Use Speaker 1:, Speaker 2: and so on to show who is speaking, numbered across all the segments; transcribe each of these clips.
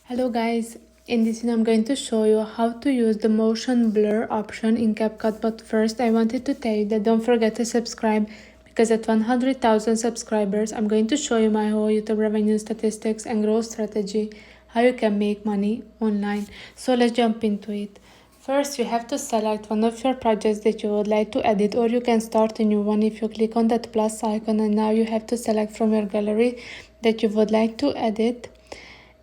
Speaker 1: Hello guys, in this video I'm going to show you how to use the motion blur option in CapCut, but first I wanted to tell you that don't forget to subscribe, because at 100,000 subscribers I'm going to show you my whole YouTube revenue statistics and growth strategy, how you can make money online. So let's jump into it. First, you have to select one of your projects that you would like to edit, or you can start a new one if you click on that plus icon, and now you have to select from your gallery that you would like to edit.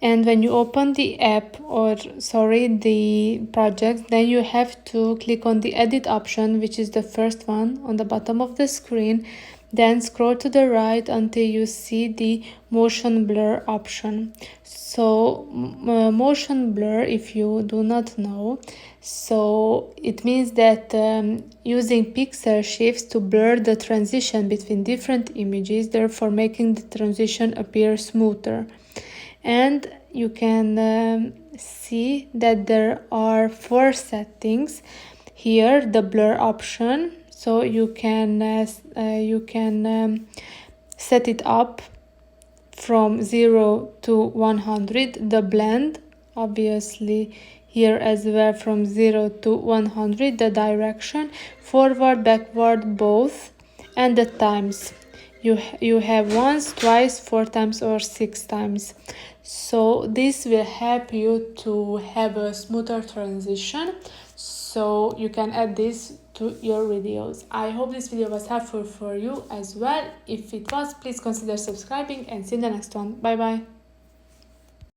Speaker 1: And when you open the app, the project, then you have to click on the edit option, which is the first one on the bottom of the screen. Then scroll to the right until you see the motion blur option. So motion blur, if you do not know, so it means that using pixel shifts to blur the transition between different images, therefore making the transition appear smoother. And you can see that there are 4 settings here. The blur option, so you can set it up from 0 to 100. The blend, obviously here as well, from 0 to 100. The direction, forward, backward, both, and the times. You have once, twice, 4 times, or 6 times. So this will help you to have a smoother transition, so you can add this to your videos. I hope this video was helpful for you as well. If it was, please consider subscribing, and see you in the next one. Bye bye.